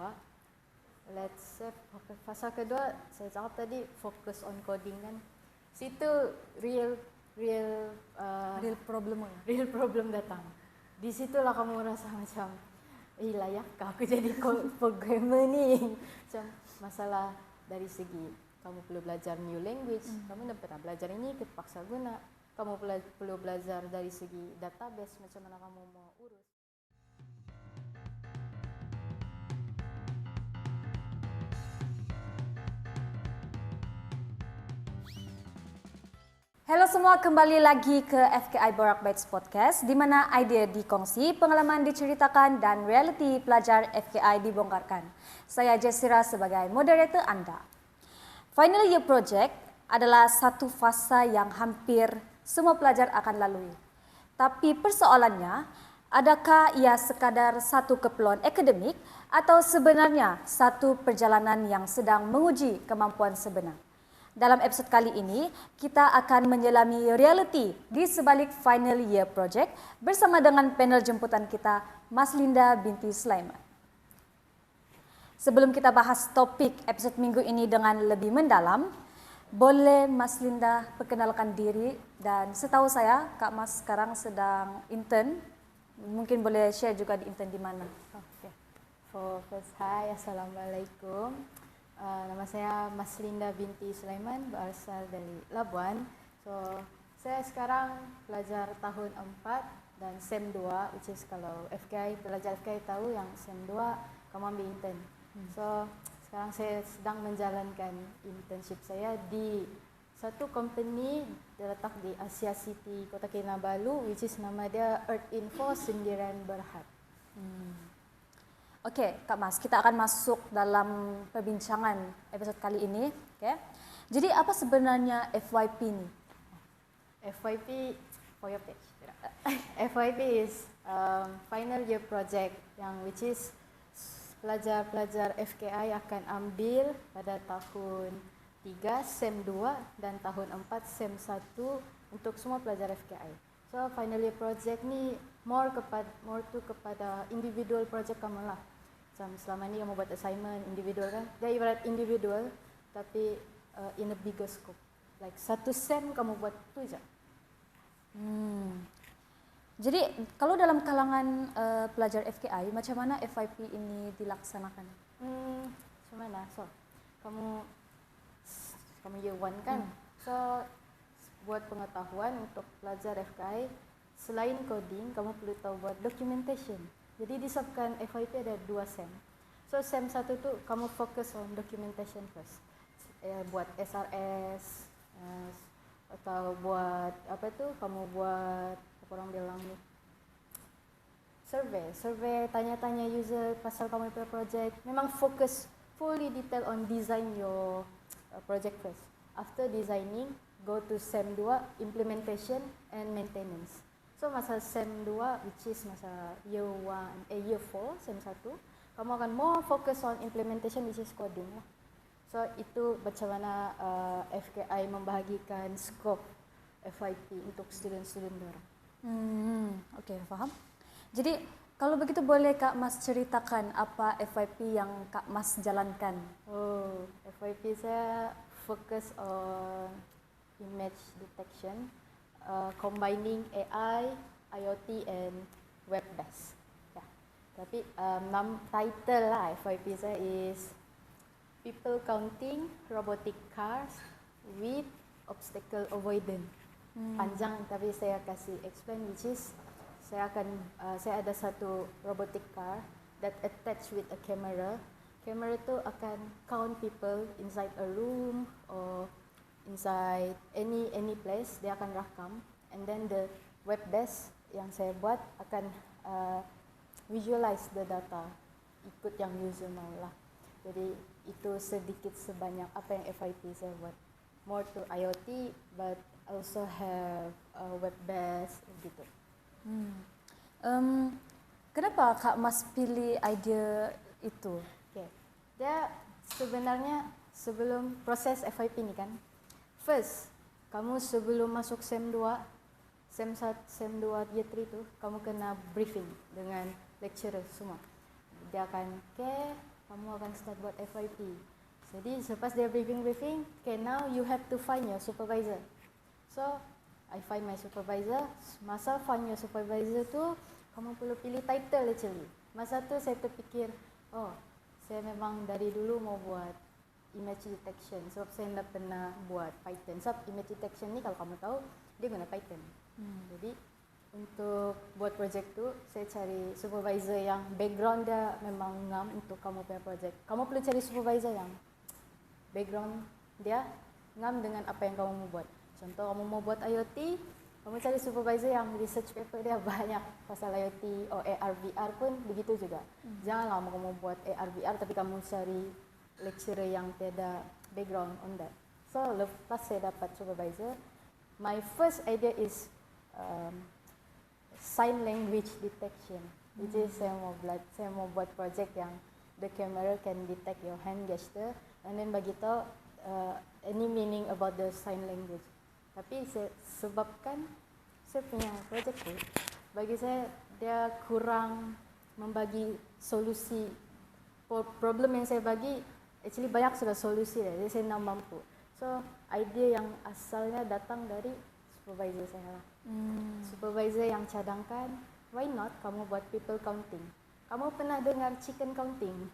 kedua, fasa kedua saya cakap tadi fokus on coding kan. Situ real problem datang. Di situlah kamu rasa macam layakkah aku jadi programmer ni? Macam masalah dari segi kamu perlu belajar new language, kamu dah pernah belajar ini, terpaksa guna. Kamu perlu belajar dari segi database, macam mana kamu mau urus. Halo semua, kembali lagi ke FKI Borak Bites Podcast, di mana idea dikongsi, pengalaman diceritakan, dan realiti pelajar FKI dibongkarkan. Saya Jessira sebagai moderator anda. Final Year Project adalah satu fasa yang hampir semua pelajar akan lalui. Tapi persoalannya, adakah ia sekadar satu keperluan akademik atau sebenarnya satu perjalanan yang sedang menguji kemampuan sebenar? Dalam episod kali ini, kita akan menyelami realiti di sebalik Final Year Project bersama dengan panel jemputan kita, Mas Linda binti Sulaiman. Sebelum kita bahas topik episod minggu ini dengan lebih mendalam, boleh Mas Linda perkenalkan diri, dan setahu saya Kak Mas sekarang sedang intern. Mungkin boleh share juga di intern di mana. Okay. First, hi, Assalamualaikum. Nama saya Mas Linda binti Sulaiman, berasal dari Labuan. So, saya sekarang pelajar tahun 4 dan SEM 2, which is kalau FKI, pelajar FKI tahu yang SEM 2, kamu ambil intern. So, sekarang saya sedang menjalankan internship saya di satu company terletak di Asia City, Kota Kinabalu, which is nama dia Earth Info Sindiran Berhad. Okey, Kak Mas, kita akan masuk dalam perbincangan episod kali ini. Okay. Jadi apa sebenarnya FYP ni? FYP, for your page. FYP is Final Year Project, yang which is pelajar-pelajar FKI akan ambil pada tahun 3 SEM 2 dan tahun 4 SEM 1 untuk semua pelajar FKI. So Final Year Project ni more kepada individual project kamu lah. Macam selama ni kamu buat assignment individual kan, dia ibarat individual tapi in a bigger scope. Like satu SEM kamu buat tu je. Jadi kalau dalam kalangan pelajar FKI, macam mana FYP ini dilaksanakan? Macam mana? So kamu year 1 kan? So buat pengetahuan untuk pelajar FKI, selain coding, kamu perlu tahu buat documentation. Jadi disebabkan FYP ada 2 SEM. So SEM 1 tu kamu fokus on documentation first. Buat SRS atau buat apa tu? Kamu buat apa orang bilang ni? Survey, tanya-tanya user pasal kamu punya project. Memang fokus fully detail on design your project first. After designing, go to SEM 2, implementation and maintenance. So masa SEM 2, which is masa year 4, SEM 1, kamu akan more focus on implementation, which is coding lah. So itu macam mana FKI membahagikan scope FYP untuk student-student mereka. Okey, faham. Jadi kalau begitu boleh Kak Mas ceritakan apa FYP yang Kak Mas jalankan? FYP saya fokus on image detection, combining AI, IoT and web-based. Yeah. Tapi title lah FYP saya is People Counting Robotic Cars with Obstacle Avoidance. Panjang tapi saya kasih explain, which is saya ada satu robotic car that attached with a camera. Camera tu akan count people inside a room or inside any place, dia akan rakam, and then the web based yang saya buat akan visualize the data ikut yang user mau lah. Jadi itu sedikit sebanyak apa yang FYP saya buat, more to IoT but also have web based gitu. Kenapa Kak Mas pilih idea itu? Okay. Dia sebenarnya sebelum proses FYP ni kan, first, kamu sebelum masuk SEM 2, SEM 2 year 3 tu, kamu kena briefing dengan lecturer semua. Dia akan kamu akan start buat FYP. Jadi selepas dia briefing, okay, now you have to find your supervisor. So I find my supervisor. Masa find your supervisor tu, kamu perlu pilih title actually. Masa tu saya terfikir, oh, saya memang dari dulu mau buat image detection. Sebab saya dah pernah buat Python. Sebab image detection ni kalau kamu tahu, dia guna Python. Jadi untuk buat projek tu, saya cari supervisor yang background dia memang ngam untuk kamu punya projek. Kamu perlu cari supervisor yang background dia ngam dengan apa yang kamu mau buat. Contoh kamu mau buat IoT, kamu cari supervisor yang research paper dia banyak pasal IoT atau AR VR pun begitu juga. Janganlah kamu buat AR VR tapi kamu cari lecturer yang tiada background on that. So lepas saya dapat supervisor, my first idea is sign language detection. Which is saya mau buat project yang the camera can detect your hand gesture and then bagi tahu any meaning about the sign language. Tapi sebabkan saya punya projek tu, bagi saya dia kurang membagi solusi problem yang saya bagi. Actually banyak sudah solusi dah, jadi saya nak mampu. So idea yang asalnya datang dari supervisor saya lah. Supervisor yang cadangkan, why not kamu buat people counting. Kamu pernah dengar chicken counting?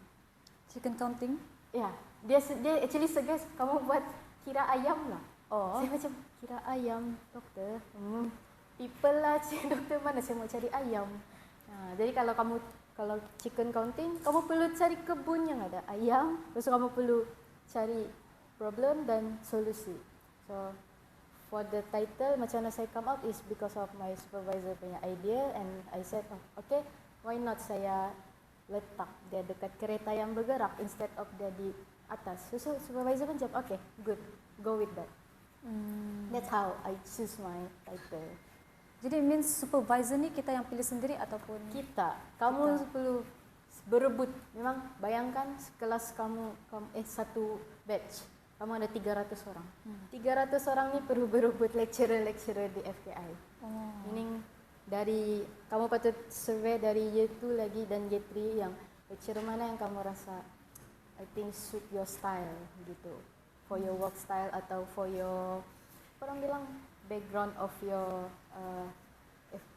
Chicken counting? Ya, dia actually suggest kamu buat kira ayam lah. Oh. Saya macam kira ayam, doktor. People lah, doktor mana saya mau cari ayam. Jadi kalau chicken counting, kamu perlu cari kebun yang ada ayam. Lepas tu kamu perlu cari problem dan solusi. So for the title, macam mana saya come up is because of my supervisor punya idea and I said, oh, okay, why not saya letak dia dekat kereta yang bergerak instead of dia di atas. So supervisor pun jawab, okay, good, go with that. That's how I choose my title. Jadi means supervisor ni kita yang pilih sendiri ataupun kamu perlu berebut. Memang bayangkan kelas kamu satu batch, kamu ada 300 orang. 300 orang ni perlu berebut lecturer di FKI. Meaning dari kamu patut survey dari year 2 lagi dan year 3 yang lecturer mana yang kamu rasa I think suit your style gitu. For your work style atau for your orang bilang background of your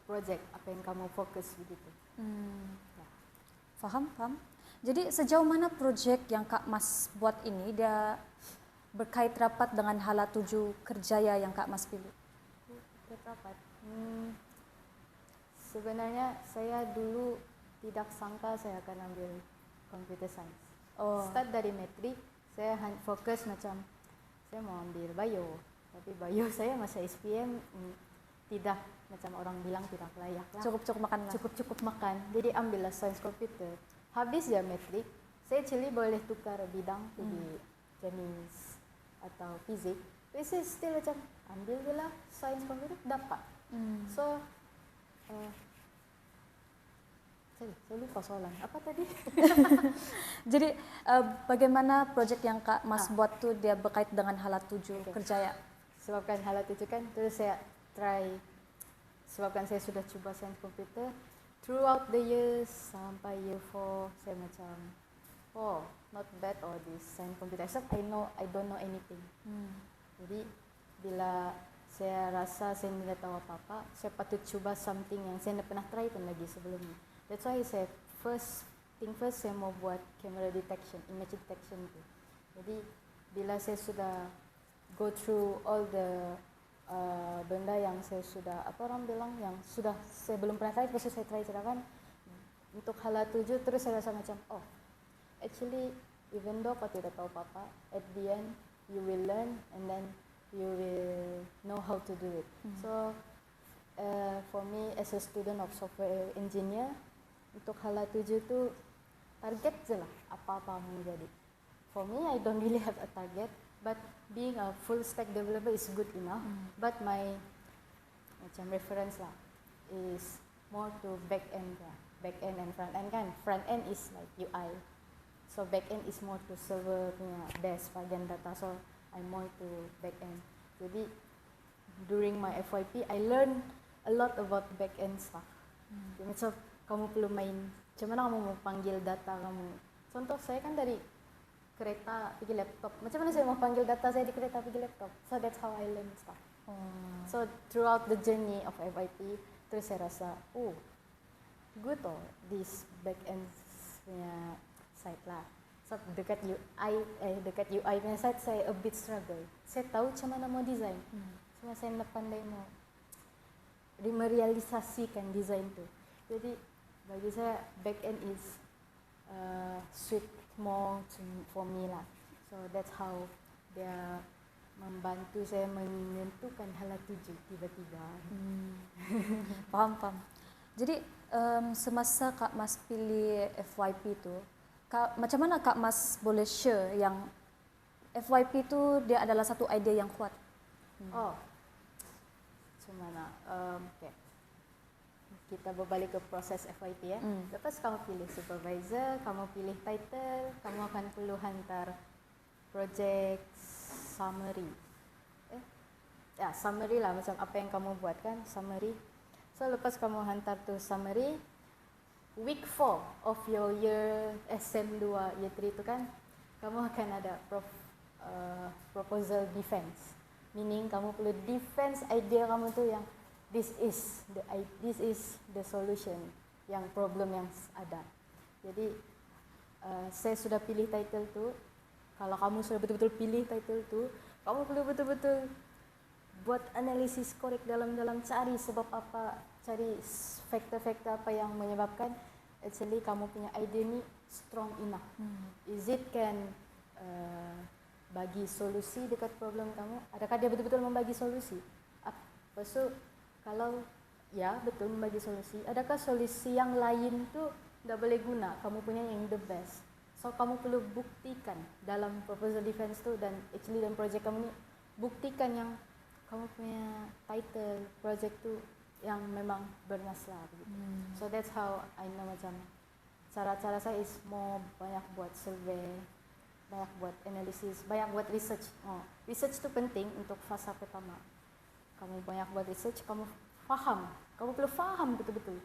project, apa yang kamu fokus begitu. Faham. Jadi sejauh mana projek yang Kak Mas buat ini dia berkait rapat dengan hala tuju kerjaya yang Kak Mas pilih? Rapat. Sebenarnya saya dulu tidak sangka saya akan ambil computer science. Start dari metrik, saya fokus macam saya mau ambil bio. Tapi bio saya masa SPM tidak, macam orang bilang tidak layak lah. Cukup makan lah. Cukup makan. Jadi ambillah sains komputer. Habis ya metrik, saya actually boleh tukar bidang di jenis atau fizik. Tapi saya still macam ambil je lah sains komputer, dapat. So saya lupa soalan. Apa tadi? Jadi bagaimana projek yang Kak Mas buat tu dia berkait dengan hala tuju kerjaya? Sebabkan hala tuju kan, terus saya try. Sebabkan saya sudah cuba sains komputer throughout the years sampai year 4 saya macam not bad all this sains komputer. Except I don't know anything. Jadi bila saya rasa saya tidak tahu apa-apa, saya patut cuba something yang saya tidak pernah try pun lagi sebelumnya. That's why saya first saya mau buat camera detection, image detection tu. Jadi bila saya sudah go through all the benda yang saya sudah, apa orang bilang, yang sudah saya belum pernah try, terus saya try kan untuk hala tuju, terus saya rasa macam actually even though kau tidak tahu apa-apa, at the end you will learn and then you will know how to do it. So for me as a student of software engineer, untuk hala tuju tu target je lah apa-apa mau jadi. For me I don't really have a target, but being a full stack developer is good enough. But my macam reference lah is more to back end and front end kan. Front end is like UI, so back end is more to server punya desk bagian data. So I'm more to back end. Jadi during my FYP I learn a lot about back end stuff. Macam kamu perlu main, macam mana kamu mau panggil data kamu contoh saya kan dari kereta pergi laptop. Macam mana saya mau panggil data saya di kereta pergi laptop? So that's how I learn stuff. So throughout the journey of FYP, terus saya rasa, good this back end punya side lah. So dekat UI punya side saya a bit struggle. Saya tahu macam mana mau design, cuma saya tidak pandai mau merealisasikan design tu. Jadi bagi saya back end is sweet more for me lah. So that's how dia membantu saya menentukan hala tuju tiba-tiba. Paham. Jadi semasa Kak Mas pilih FYP tu, macam mana Kak Mas boleh share yang FYP tu dia adalah satu idea yang kuat? Macam mana? Okay. Kita berbalik ke proses FYP ya. Lepas kamu pilih supervisor, kamu pilih title, kamu akan perlu hantar project summary. Summary lah macam apa yang kamu buat kan, summary. So lepas kamu hantar tu summary, week 4 of your year SM2 year 3 tu kan, kamu akan ada proposal defense. Meaning kamu perlu defense idea kamu tu yang this is the solution yang problem yang ada. Jadi saya sudah pilih title tu. Kalau kamu sudah betul-betul pilih title tu, kamu perlu betul-betul buat analisis korek dalam cari sebab apa, cari faktor-faktor apa yang menyebabkan actually kamu punya idea ni strong enough. Is it can bagi solusi dekat problem kamu? Adakah dia betul-betul membagi solusi? Lepas tu kalau ya betul membagi solusi, adakah solusi yang lain tu tak boleh guna kamu punya yang the best? So kamu perlu buktikan dalam proposal defense tu, dan actually dalam project kamu ni buktikan yang kamu punya title project tu yang memang bernaslah begitu. So that's how I know macam cara-cara saya is more banyak buat survey, banyak buat analisis, banyak buat research. Research tu penting untuk fasa pertama. Kamu banyak buat research, kamu perlu faham betul-betul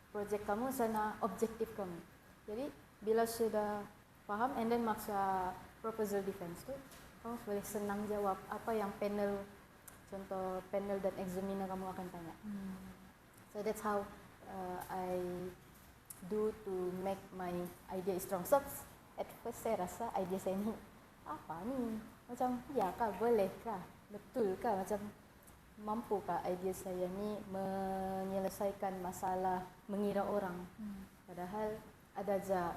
project kamu sana objektif kamu. Jadi bila sudah faham and then maksa proposal defense tu, kamu boleh senang jawab apa yang contoh panel dan examiner kamu akan tanya. So that's how I do to make my idea strong. So at first saya rasa idea saya ni apa ni? Macam ya kah, boleh kah, betul kah, macam mampukah idea saya ni menyelesaikan masalah mengira orang. Padahal ada aja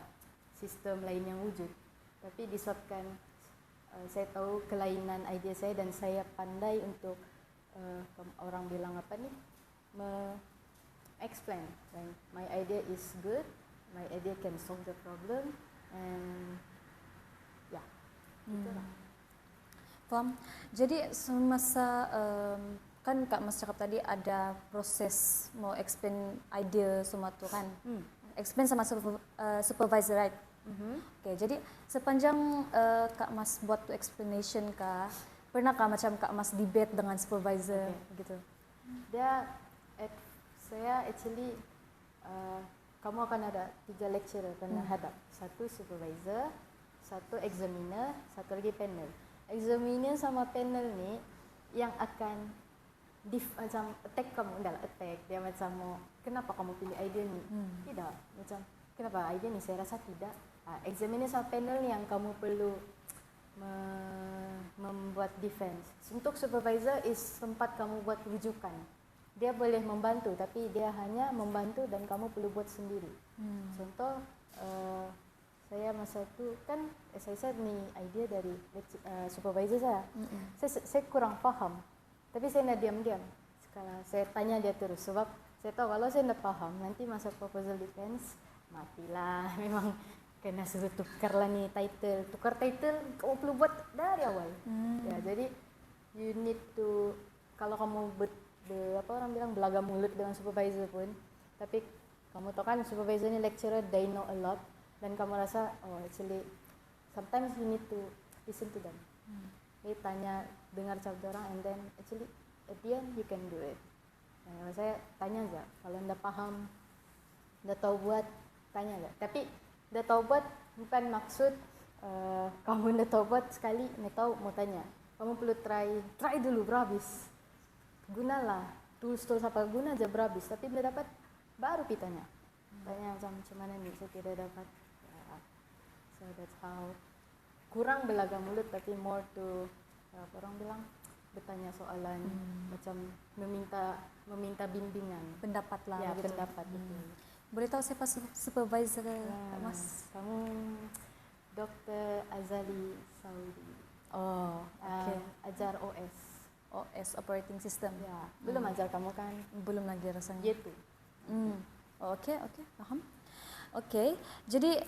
sistem lain yang wujud. Tapi disebabkan saya tahu kelainan idea saya dan saya pandai untuk orang bilang apa ni, explain. My idea is good, my idea can solve the problem, and ya, itulah. Faham. Jadi semasa kan Kak Mas cakap tadi ada proses mau explain idea semua tu kan. Explain sama supervisor, right? Okay, jadi sepanjang Kak Mas buat tu explanation kah, pernahkah macam Kak Mas debate dengan supervisor gitu? Saya actually kamu akan ada 3 lecturer kena hadap. Satu supervisor, satu examiner, satu lagi panel. Examiner sama panel ni yang akan macam attack kamu, dia macam mau kenapa kamu pilih idea ni? Tidak, macam kenapa idea ni? Saya rasa tidak. Examiner sama panel yang kamu perlu membuat defense. Untuk supervisor is tempat kamu buat rujukan. Dia boleh membantu tapi dia hanya membantu dan kamu perlu buat sendiri. Contoh saya masa tu kan saya ni idea dari supervisor saya. Saya kurang faham. Tapi saya nak diam-diam. Sekarang saya tanya dia terus sebab saya tahu kalau saya nak faham nanti masa proposal defense matilah. Memang kena suruh tukarlah ni title. Tukar title kamu perlu buat dari awal. Ya, jadi you need to, kalau kamu apa orang bilang belaga mulut dengan supervisor pun, tapi kamu tahu kan supervisor ni lecturer, they know a lot, dan kamu rasa actually sometimes you need to listen to them. Jadi tanya, dengar cakap orang, and then actually at the end you can do it. Nah, saya tanya aja, kalau anda paham, anda tahu buat, tanya aja. Tapi anda tahu buat, bukan maksud kamu nak tahu buat sekali, nak tahu mau tanya. Kamu perlu try dulu berhabis. Gunalah tools apa guna aja berhabis. Tapi bila dapat baru pitanya. Tanya macam mana ni saya tidak dapat. So that's how. Kurang belaga mulut tapi more to orang bilang bertanya soalan, macam meminta bimbingan. Pendapat lah. Ya, begitu. pendapat itu. Boleh tahu siapa supervisor Kak Mas? Kamu Dr. Azali Saudi. Oh, oke. Ajar OS. OS operating system. Ya, belum ajar kamu kan? Belum lagi rasanya. Gitu. Oke, paham. Oke, jadi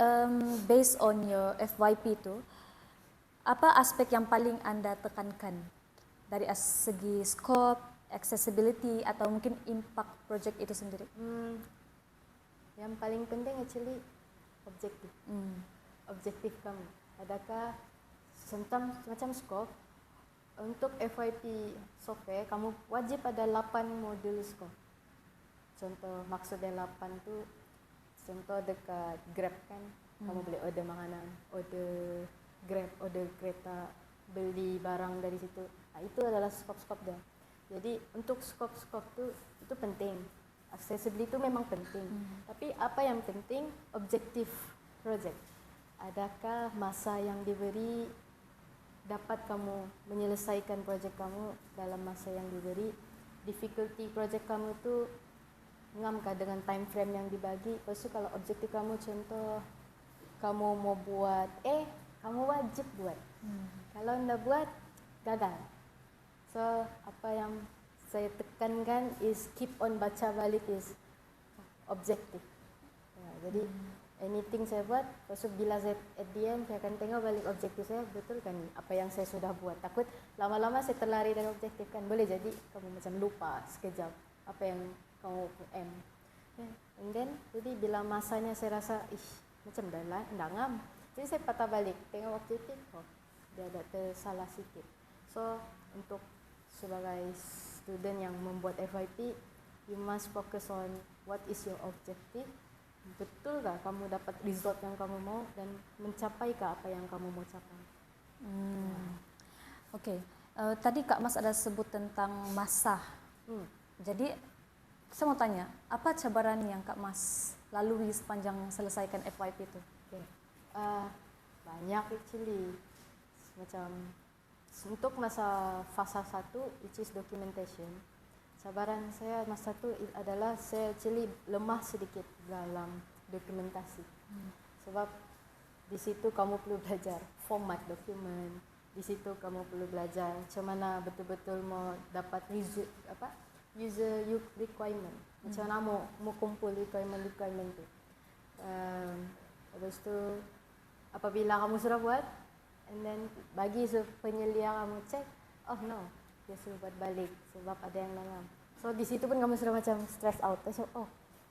based on your FYP itu, apa aspek yang paling Anda tekankan dari segi scope, accessibility, atau mungkin impact project itu sendiri? Yang paling penting actually objektif. Objektif kamu. Adakah macam scope untuk FYP software kamu wajib ada 8 modul scope. Contoh maksudnya 8 tu contoh dekat Grab kan, kamu boleh order makanan, order Grab, order kereta, beli barang dari situ. Itu adalah scope-scope dia. Jadi untuk scope-scope tu itu penting. Accessibility itu memang penting. Tapi apa yang penting objektif project. Adakah masa yang diberi dapat kamu menyelesaikan projek kamu dalam masa yang diberi? Difficulty projek kamu tu ngamkah dengan time frame yang dibagi? Lepas tu kalau objektif kamu contoh kamu mau buat kamu wajib buat. Kalau anda buat gagal. So apa yang saya tekankan is keep on baca balik is objektif. Ya, jadi anything saya buat, lepas tu bila saya at the end saya akan tengok balik objektif saya betul kan apa yang saya sudah buat. Takut lama-lama saya terlari dari objektif kan, boleh jadi kamu macam lupa sekejap apa yang kamu aim. And then jadi bila masanya saya rasa macam dah ngam, jadi saya patah balik tengok objektif, dia ada tersalah sikit. So untuk sebagai student yang membuat FYP, you must focus on what is your objective. Betulkah kamu dapat result yang kamu mau dan mencapaikah apa yang kamu mau capai? Oke. Tadi Kak Mas ada sebut tentang masa. Jadi saya mau tanya, apa cabaran yang Kak Mas lalui sepanjang selesaikan FYP itu? Banyak actually. Macam untuk masa fasa 1 which is documentation, cabaran saya masa itu adalah saya actually lemah sedikit dalam dokumentasi. Sebab di situ kamu perlu belajar format dokumen, di situ kamu perlu belajar macam mana betul-betul mau dapat user requirement, macam mana mau kumpul requirement tu. Habis tu apabila kamu sudah buat, and then bagi penyelia kamu cek, oh no, dia suruh buat balik sebab ada yang dalam. So di situ pun kamu sudah macam stress out. So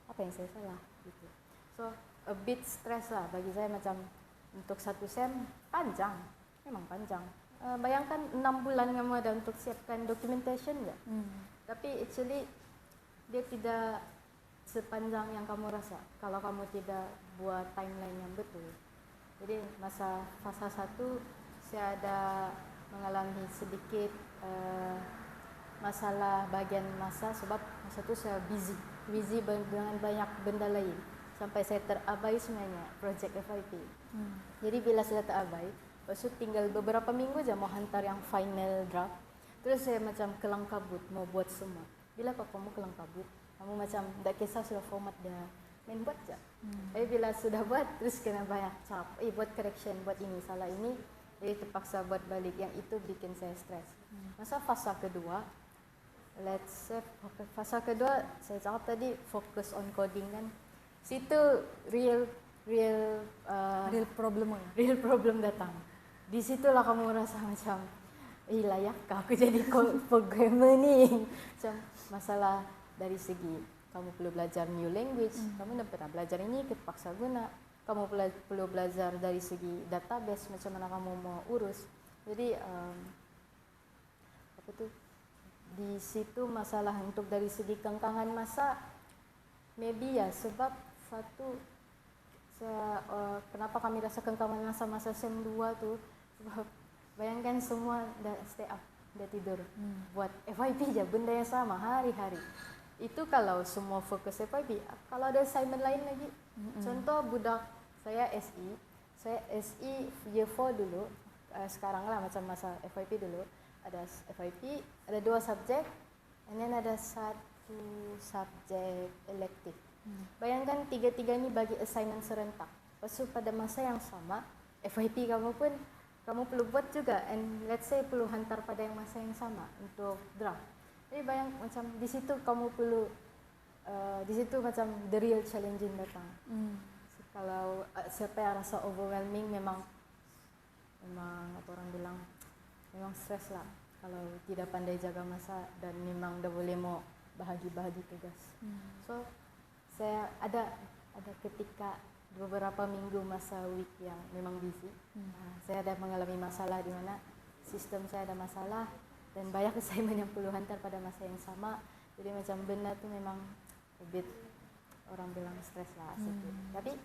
apa yang saya salah gitu. So a bit stress lah bagi saya, macam untuk 1 sem panjang, memang panjang. Bayangkan 6 bulan kamu ada untuk siapkan documentation je. Tapi actually dia tidak sepanjang yang kamu rasa kalau kamu tidak buat timeline yang betul. Jadi masa fasa 1 saya ada mengalami sedikit masalah bagian masa, sebab masa itu saya busy dengan banyak benda lain sampai saya terabai sebenarnya project FYP. Jadi bila sudah terabai, lepas itu tinggal beberapa minggu aja mau hantar yang final draft. Terus saya macam kelang kabut mau buat semua. Bila kamu kelang kabut, kamu macam tak kisah sudah format dah, main buat je. Tapi bila sudah buat, terus kena banyak cap. Buat correction, buat ini, salah ini. Jadi terpaksa buat balik. Yang itu bikin saya stres. Masa fasa kedua, fasa kedua, saya cakap tadi fokus on coding kan. Situ real problem datang. Di situlah kamu rasa macam, layakkah aku jadi programmer ni? Macam masalah dari segi kamu perlu belajar new language, kamu dah pernah belajar ini, terpaksa guna. Kamu perlu belajar dari segi database, macam mana kamu mau urus. Jadi di situ masalah untuk dari segi kengkangan masa, maybe ya sebab satu Kenapa kami rasa kengkaman masa-masa SEM 2 tuh, sebab bayangkan semua udah stay up, udah tidur buat FYP aja, benda yang sama hari-hari. Itu kalau semua fokus FYP. Kalau ada assignment lain lagi, contoh budak saya SI year 4 dulu, sekarang lah macam masa FYP dulu, ada FYP, ada 2 subjek, and then ada 1 subjek elective. Bayangkan 3-3 ini bagi assignment serentak. Lepas tu pada masa yang sama, FYP kamu pun kamu perlu buat juga, and let's say perlu hantar pada yang masa yang sama untuk draft. Jadi bayang macam di situ kamu perlu, di situ macam the real challenging datang. So, kalau siapa yang rasa overwhelming, memang apa orang bilang, memang stress lah kalau tidak pandai jaga masa dan memang dah boleh mau bahagi tugas. So saya ada ketika beberapa minggu masa week yang memang busy. Saya ada mengalami masalah di mana sistem saya ada masalah dan banyak assignment yang perlu hantar pada masa yang sama. Jadi macam benda tu memang a bit, orang bilang stress lah sikit. Tapi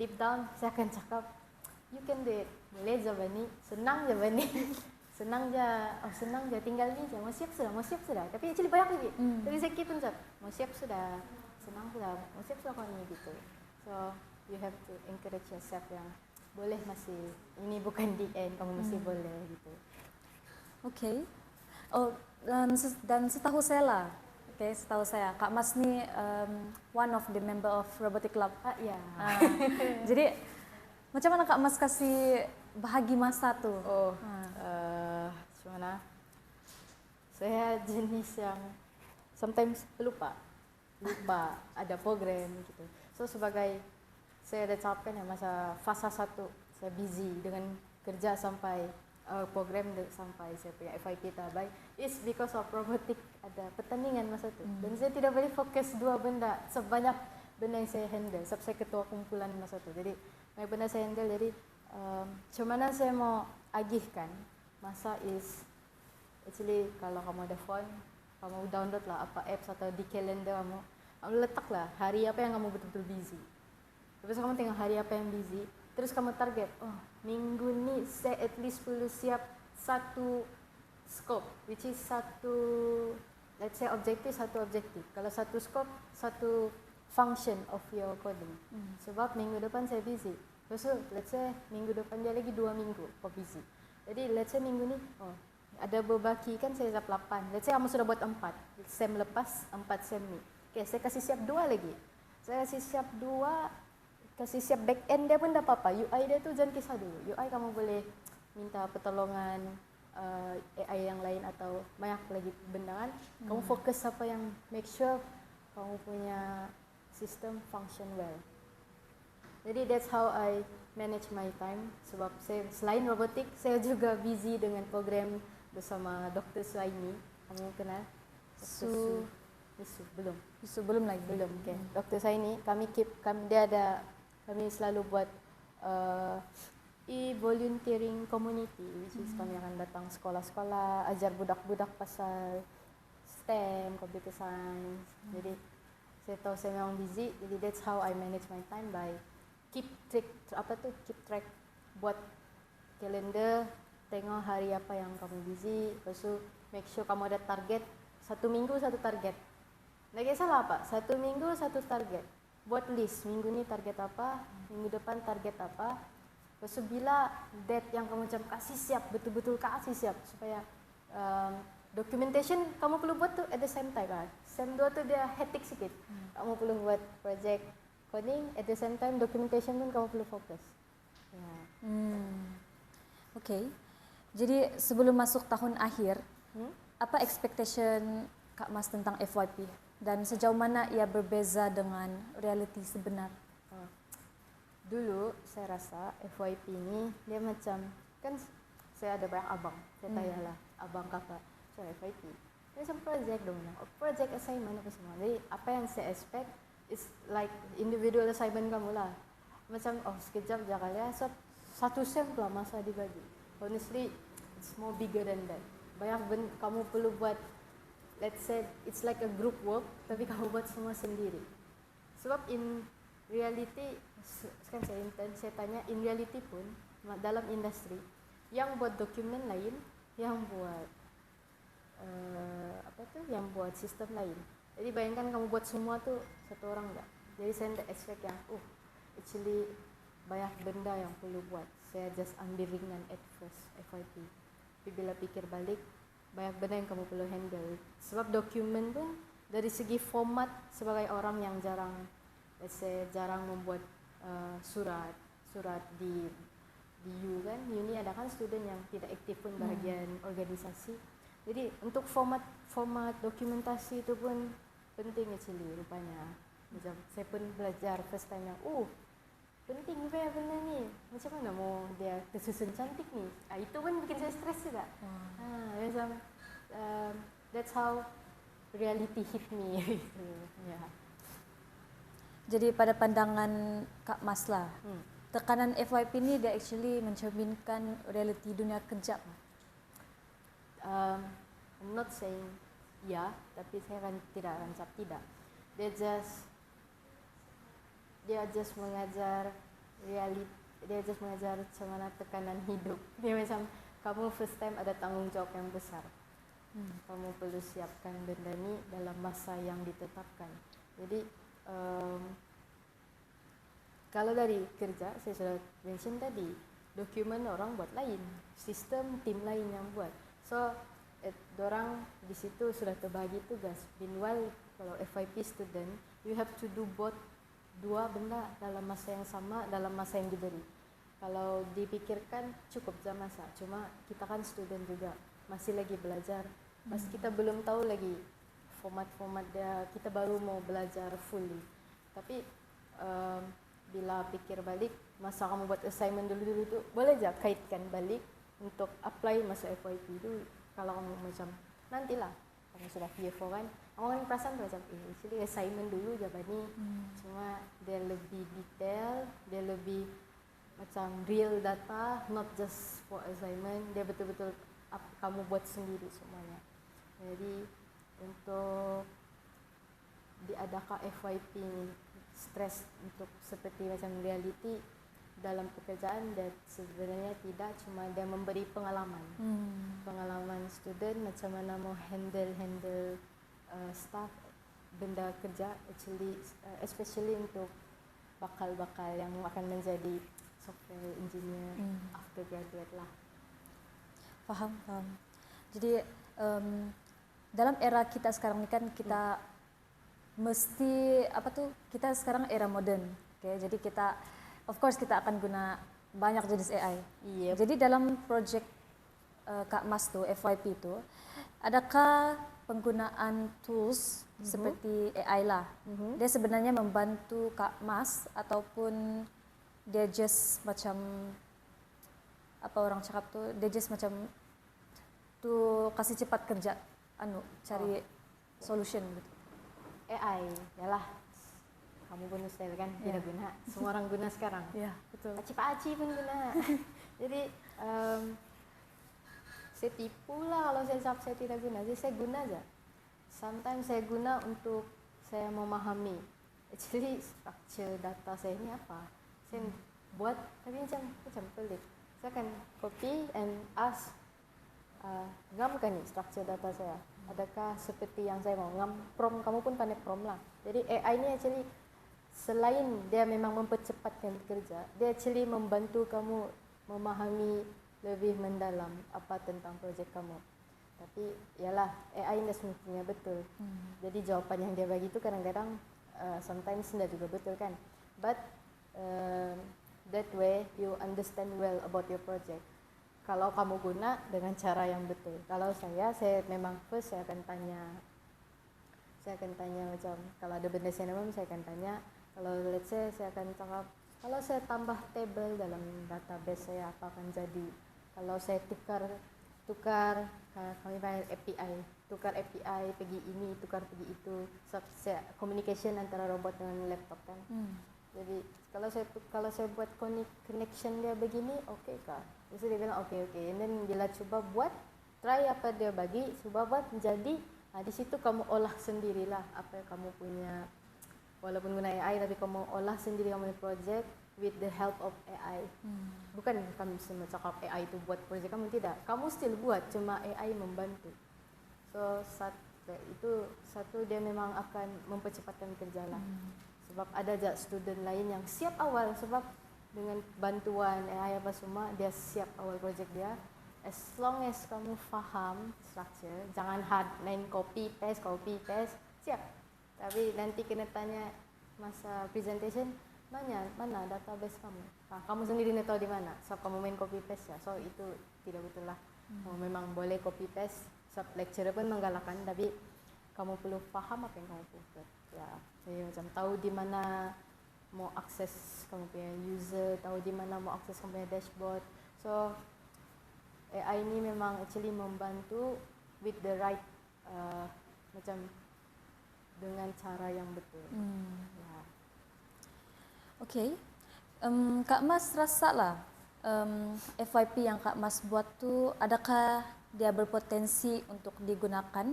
deep down saya akan cakap, you can do it. Boleh je bani, senang je bani. senang je, tinggal ni je, mau siap sudah. Tapi actually banyak lagi. Tapi saya pun cakap, mau siap sudah, senang sudah, mau siap sudah kau ni gitu. So you have to encourage yourself yang boleh masih, ini bukan the end, kamu masih boleh gitu. Okay. Oh, dan setahu saya Kak Mas ni one of the member of Robotic Club. Ya. Jadi macam mana Kak Mas kasih bahagi masa tu? Macam mana? Saya jenis yang sometimes lupa ada program gitu. So sebagai saya ada capek ya masa fasa 1 saya busy dengan kerja sampai program sampai saya punya FYP tabai. It's because of robotik, ada pertandingan masa tu. Dan saya tidak boleh fokus 2 benda, sebanyak benda yang saya handle. Sebab saya ketua kumpulan masa tu. Jadi banyak benda saya handle. Jadi macam mana saya mau agihkan masa is actually kalau kamu ada phone, kamu download lah apa apps atau di kalender kamu letaklah hari apa yang kamu betul-betul busy. Terus kamu tengok hari apa yang busy, terus kamu target, minggu ni saya at least perlu siap 1 scope, which is 1, let's say objektif. Kalau 1 scope, 1 function of your coding. Sebab minggu depan saya busy. Terus let's say minggu depan dia lagi 2 minggu kau busy. Jadi let's say minggu ni ada berbaki kan saya siap 8. Let's say kamu sudah buat 4. Sem lepas 4 sem ni. Okay, saya kasih siap 2 lagi. Saya kasih siap 2, kasih siap back end dia pun tak apa-apa. UI dia tu jangan kisah dulu. UI kamu boleh minta pertolongan AI yang lain atau banyak lagi benda kan. Kamu fokus apa yang make sure kamu punya sistem function well. Jadi that's how I manage my time. Sebab saya selain robotik, saya juga busy dengan program bersama Dr. Suaini. Kamu kenal? Belum lagi. Okay. Dr. Suaini, kami selalu buat e-volunteering community, which is kami akan datang sekolah-sekolah, ajar budak-budak pasal STEM, computer science. Jadi saya tahu saya memang busy, jadi that's how I manage my time by keep track, buat kalender, tengok hari apa yang kamu busy, lepas tu make sure kamu ada target, 1 minggu 1 target. Tak kisahlah apa, 1 minggu 1 target. Buat list, minggu ni target apa, minggu depan target apa. Lepas tu bila date yang kamu macam kasih siap, betul-betul kasih siap supaya documentation kamu perlu buat tu at the same time kan. Sem 2 tu dia hectic sikit. Kamu perlu buat project coding, at the same time documentation pun kamu perlu fokus. Okay. Jadi sebelum masuk tahun akhir, apa expectation Kak Mas tentang FYP dan sejauh mana ia berbeza dengan realiti sebenar? Dulu saya rasa FYP ni dia macam, kan saya ada banyak abang, saya tanyalah abang kakak, so FYP dia macam project dong, project assignment apa semua. Jadi apa yang saya expect is like individual assignment kamu lah. Macam sekejap je kali ya, so 1 sem lah masa dibagi. Honestly, it's more bigger than that. Banyak kamu perlu buat, let's say it's like a group work, tapi kamu buat semua sendiri. Sebab reality kan saya intern, saya tanya in reality pun dalam industri yang buat dokumen lain, yang buat yang buat sistem lain. Jadi bayangkan kamu buat semua tuh satu orang enggak. Jadi saya tidak expect yang actually banyak benda yang perlu buat. Saya just ambil ringan at first FYP. Tapi bila pikir balik, banyak benda yang kamu perlu handle. Sebab dokumen pun dari segi format, sebagai orang yang jarang, let's say jarang membuat surat di U kan, uni ada kan student yang tidak aktif pun bahagian organisasi. Jadi untuk format dokumentasi itu pun penting actually rupanya. Macam saya pun belajar first time yang penting benda ni. Macam mana mau dia tersusun cantik ni? Itu pun bikin saya stres juga. Macam that's how reality hit me gitu. Ya. Jadi pada pandangan Kak Mas lah, tekanan FYP ni dia actually mencerminkan realiti dunia kerja. I'm not saying ya, tapi saya tidak akan cakap tidak. Dia just mengajar reality, dia just mengajar macam mana tekanan hidup. Dia macam kamu first time ada tanggung jawab yang besar. Kamu perlu siapkan benda ni dalam masa yang ditetapkan. Jadi kalau dari kerja, saya sudah mention tadi, dokumen orang buat lain, sistem tim lain yang buat. So, orang di situ sudah terbagi tugas. Meanwhile, kalau FYP student, you have to do both, dua benda dalam masa yang sama, dalam masa yang diberi. Kalau dipikirkan cukup jam masa, cuma kita kan student juga, masih lagi belajar. Masih kita belum tahu lagi format dia, kita baru mau belajar fully. Tapi bila pikir balik, masa kamu buat assignment dulu tu, boleh je kaitkan balik untuk apply masa FYP dulu. Kalau kamu macam nantilah kamu sudah year 4 kan, kamu kan perasaan macam actually assignment dulu je ni. Cuma dia lebih detail, dia lebih macam real data, not just for assignment. Dia betul-betul kamu buat sendiri semuanya. Jadi untuk diadakan FYP stres untuk seperti macam reality dalam pekerjaan, dan sebenarnya tidak, cuma dia memberi pengalaman. Pengalaman student macam mana mau handle staff, benda kerja actually, especially untuk bakal-bakal yang akan menjadi software engineer after graduate lah. Faham. Jadi dalam era kita sekarang ni kan kita mesti kita sekarang era modern. Okay? Jadi kita of course kita akan guna banyak jenis AI. Yep. Jadi dalam project Kak Mas tu FYP tu, adakah penggunaan tools seperti AI lah? Dia sebenarnya membantu Kak Mas ataupun dia just macam apa orang cakap tu, dia just macam tu kasih cepat kerja cari solution gitu. AI, yalah, kamu guna style kan, tidak guna. Semua orang guna sekarang. Ya, betul. Pakcik-pakcik pun guna. Jadi saya tipu lah kalau saya tidak guna. Jadi saya guna aja. Sometimes saya guna untuk saya memahami actually structure data saya ini apa. Saya buat tapi macam pelik. Saya akan copy and ask, ngam kan ni structure data saya? Adakah seperti yang saya mau? Ngam prompt, kamu pun pandai prompt lah. Jadi AI ni actually selain dia memang mempercepatkan kerja, dia actually membantu kamu memahami lebih mendalam apa tentang projek kamu. Tapi yalah, AI tidak semestinya betul. Jadi jawapan yang dia bagi itu kadang-kadang sometimes tidak juga betul kan. But that way you understand well about your project. Kalau kamu guna dengan cara yang betul. Kalau saya memang first saya akan tanya macam kalau ada benda saya nampak, saya akan tanya. Kalau let's say saya akan cakap, kalau saya tambah table dalam database saya apa akan jadi? Kalau saya tukar kami panggil API, tukar API pergi ini, tukar pergi itu, communication antara robot dengan laptop kan. Jadi kalau saya buat connection dia begini, okey kah? Jadi dia bilang okey. And then bila cuba buat, try apa dia bagi, cuba buat menjadi, di situ kamu olah sendirilah apa yang kamu punya walaupun guna AI tapi kamu olah sendiri kamu punya project with the help of AI. Bukan kamu semua cakap AI itu buat project kamu, tidak. Kamu still buat, cuma AI membantu. So satu dia memang akan mempercepatkan kerja lah. Sebab ada aja student lain yang siap awal, sebab dengan bantuan AI apa semua dia siap awal project dia. As long as kamu faham structure, jangan hard main copy paste, siap. Tapi nanti kena tanya masa presentation, mana database kamu? Kamu sendiri nak tahu di mana. So kamu main copy paste ya. So itu tidak betul lah. Memang boleh copy paste. So lecturer pun menggalakkan, tapi kamu perlu faham apa yang kamu buat. Ya, saya macam tahu di mana mau akses kamu punya user, tahu di mana mau akses kamu punya dashboard. So AI ini memang actually membantu with the right macam dengan cara yang betul. Ya. Okay. Kak Mas rasa lah FYP yang Kak Mas buat tu adakah dia berpotensi untuk digunakan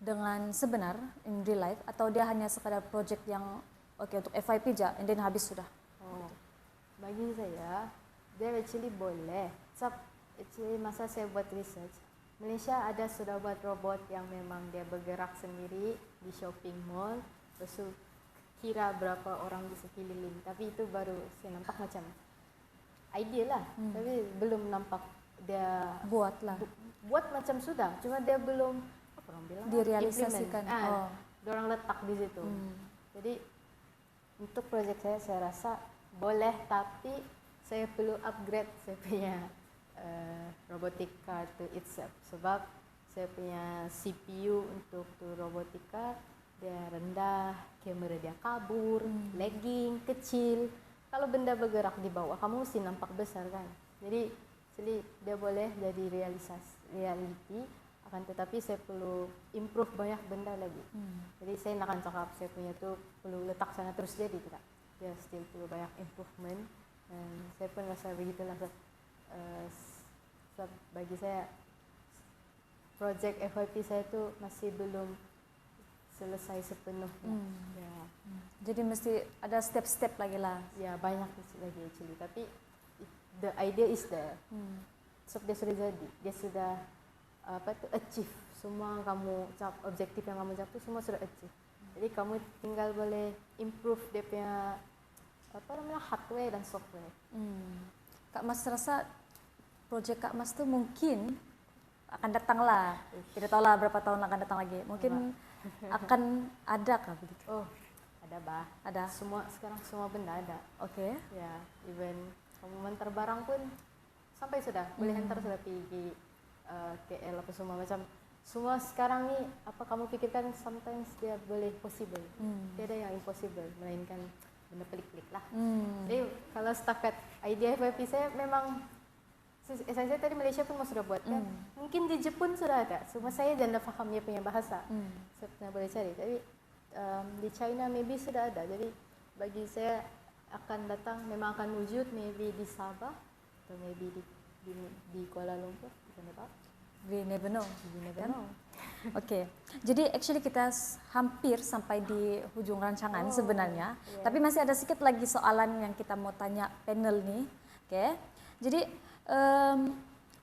dengan sebenar in real life atau dia hanya sekadar project yang untuk FYP aja and then habis sudah? Bagi saya dia actually boleh. Actually masa saya buat research, Malaysia ada sudah buat robot yang memang dia bergerak sendiri di shopping mall, lepas tu kira berapa orang di sekeliling. Tapi itu baru saya nampak macam idea lah, tapi belum nampak dia buat lah. Buat macam sudah, cuma dia belum apa orang bilang direalisasikan. Orang letak di situ. Jadi untuk project saya rasa boleh, tapi saya perlu upgrade saya punya robotika to itself, sebab saya punya CPU untuk tu robotika dia rendah, kamera dia kabur, lagging, kecil. Kalau benda bergerak di bawah kamu mesti nampak besar kan. Jadi dia boleh jadi reality, akan tetapi saya perlu improve banyak benda lagi. Jadi saya nak akan cakap saya punya tu perlu letak sana terus jadi tidak. Dia still perlu banyak improvement. Dan saya pun rasa begitulah. Bagi saya project FYP saya tu masih belum selesai sepenuhnya. Ya. Jadi mesti ada step-step lagi lah. Ya, banyak lagi actually. Tapi the idea is there. So dia sudah jadi, dia sudah achieve semua kamu objektif yang kamu capai semua sudah achieve. Jadi kamu tinggal boleh improve dia punya hardware dan software. Kak Mas rasa project Kak Mas tu mungkin akan datang lah. Tidak tahu lah berapa tahun akan datang lagi. Mungkin akan ada kah begitu? Ada bah. Ada. Sekarang semua benda ada. Oke. Ya, even kamu mentar barang pun sampai sudah boleh hantar sudah pergi KL apa semua macam. Semua sekarang ni apa kamu pikirkan sometimes dia boleh possible. Tiada yang impossible, melainkan benda pelik-pelik lah. Jadi kalau setakat idea FYP saya memang saya tadi Malaysia pun sudah buat kan. Mungkin di Jepun sudah ada. Cuma saya jangan faham dia punya bahasa. Saya pernah boleh cari. Tapi di China maybe sudah ada. Jadi bagi saya akan datang, memang akan wujud maybe di Sabah atau maybe di Kuala Lumpur. We never know. We never know. Oke. Jadi actually kita hampir sampai di hujung rancangan sebenarnya. Yeah. Tapi masih ada sedikit lagi soalan yang kita mau tanya panel nih. Oke. Jadi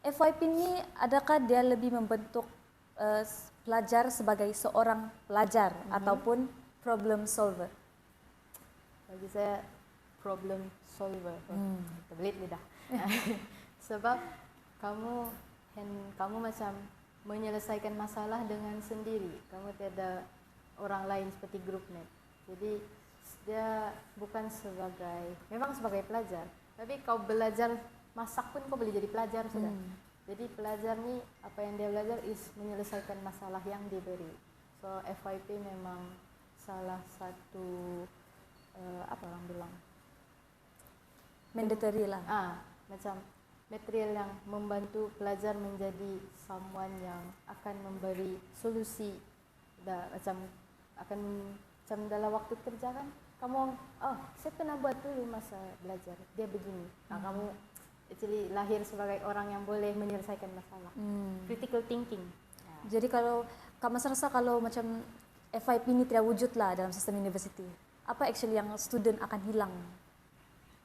FYP ini adakah dia lebih membentuk pelajar sebagai seorang pelajar ataupun problem solver? Bagi saya problem solver. Terbelit lidah. Sebab kamu macam menyelesaikan masalah dengan sendiri. Kamu tiada orang lain seperti GroupNet. Jadi dia bukan memang sebagai pelajar, tapi kau belajar masak pun kau boleh jadi pelajar sudah. Jadi pelajar ni apa yang dia belajar is menyelesaikan masalah yang diberi. So FYP memang salah satu apa orang bilang mandatory lah. Macam material yang membantu pelajar menjadi someone yang akan memberi solusi. Macam dalam waktu kerja kan kamu saya pernah buat dulu masa belajar dia begini. Kamu actually lahir sebagai orang yang boleh menyelesaikan masalah. Critical thinking. Jadi kalau Kak Mas rasa kalau macam FYP ini tidak wujud lah dalam sistem universiti. apa actually yang student akan hilang?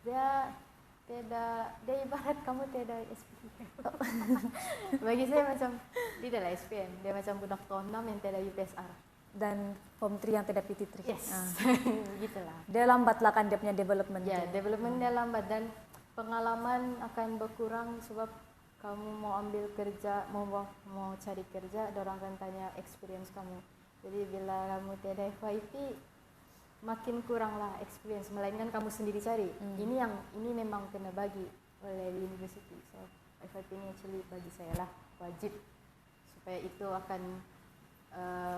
Dia ibarat kamu tiada SPM. Bagi saya macam dia adalah SPM, dia macam budak tahun 6 yang tiada UPSR. Dan form 3 yang tidak PT3. Yes. Gitulah. Dia lambat lah kan dia punya development. Ya, development dia lambat dan pengalaman akan berkurang sebab kamu mau ambil kerja, mau cari kerja, orang akan tanya experience kamu. Jadi bila kamu tiada FYP, makin kurang lah experience, melainkan kamu sendiri cari. Ini memang kena bagi oleh university. So FYP ini actually bagi saya lah wajib, supaya itu akan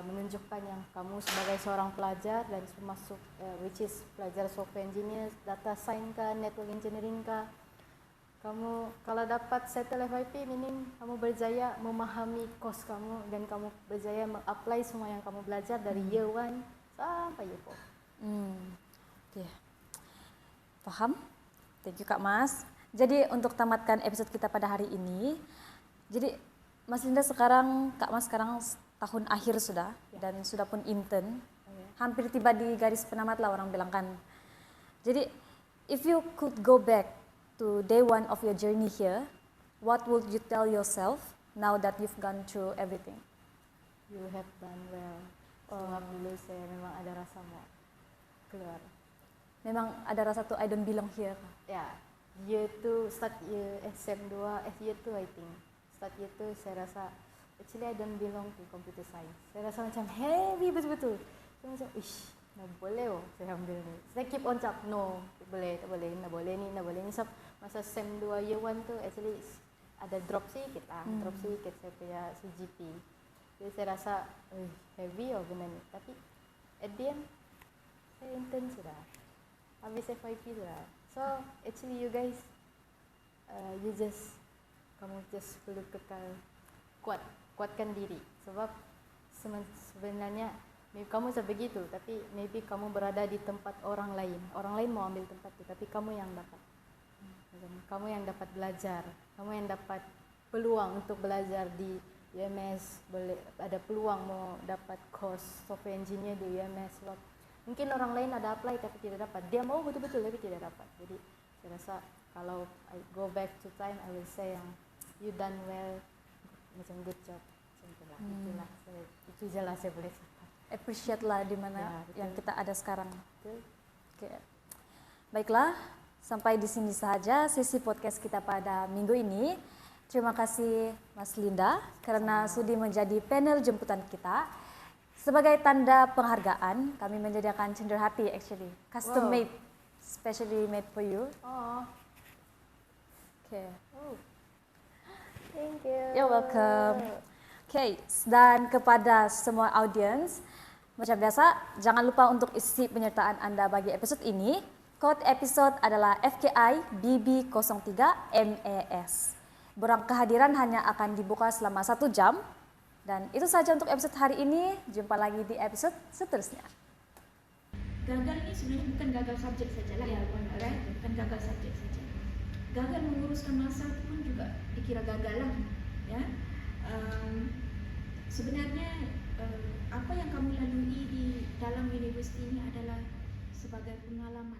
menunjukkan yang kamu sebagai seorang pelajar dan masuk which is pelajar software engineer, data science kah, network engineering kah. Kamu kalau dapat settle FYP, meaning kamu berjaya memahami course kamu dan kamu berjaya mengapply semua yang kamu belajar dari year 1 sampai year 4. Okay. Paham? Thank you Kak Mas. Jadi untuk tamatkan episode kita pada hari ini, jadi Mas Linda sekarang, Kak Mas sekarang tahun akhir sudah dan sudah pun intern, hampir tiba di garis penamat lah orang bilang kan. Jadi if you could go back to day 1 of your journey here, what would you tell yourself now that you've gone through everything? You have done well. Sebab dulu saya memang ada rasa mau keluar. Memang ada rasa tuh I don't belong here. Ya, year 2, start year SM2, year 2 I think. Start year 2 saya rasa actually I don't belong to computer science. Saya rasa macam heavy betul-betul. Saya macam, tak boleh saya ambil ni. Saya keep on cakap, no, tak boleh, tak boleh ni. Sebab masa SEM 2 year 1 tu actually ada drop sikit saya punya CGP. Jadi saya rasa, heavy benda ni. Tapi at the end, saya intern sudah. Habis FYP sudah. So actually you guys, kamu just perlu kekal kuatkan diri, sebab sebenarnya kamu sebegitu, tapi maybe kamu berada di tempat orang lain mau ambil tempat itu, tapi kamu yang dapat belajar, kamu yang dapat peluang untuk belajar di UMS, boleh ada peluang mau dapat course software engineer di UMS. Sebab mungkin orang lain ada apply tapi tidak dapat, dia mau betul-betul tapi tidak dapat. Jadi saya rasa kalau I go back to time, I will say yang you done well, macam good job, macam itulah. Itu je lah saya boleh cakap. Appreciate lah di mana yang kita ada sekarang. Betul. Okay. Baiklah, sampai di sini saja sesi podcast kita pada minggu ini. Terima kasih Mas Linda karena sudi menjadi panel jemputan kita. Sebagai tanda penghargaan, kami menyediakan cenderhati actually, custom made, specially made for you. Oh. Okay. Thank you. You're welcome. Okay, dan kepada semua audiens, macam biasa, jangan lupa untuk isi penyertaan Anda bagi episode ini. Kode episode adalah FKI BB03 MAS. Borang kehadiran hanya akan dibuka selama 1 jam. Dan itu saja untuk episode hari ini. Jumpa lagi di episode seterusnya. Gagal ini sebenarnya bukan gagal subjek saja lah, bukan gagal subjek saja. Gagal menguruskan masa pun juga dikira gagal lah, ya. Sebenarnya apa yang kamu lalui di dalam universiti ini adalah sebagai pengalaman.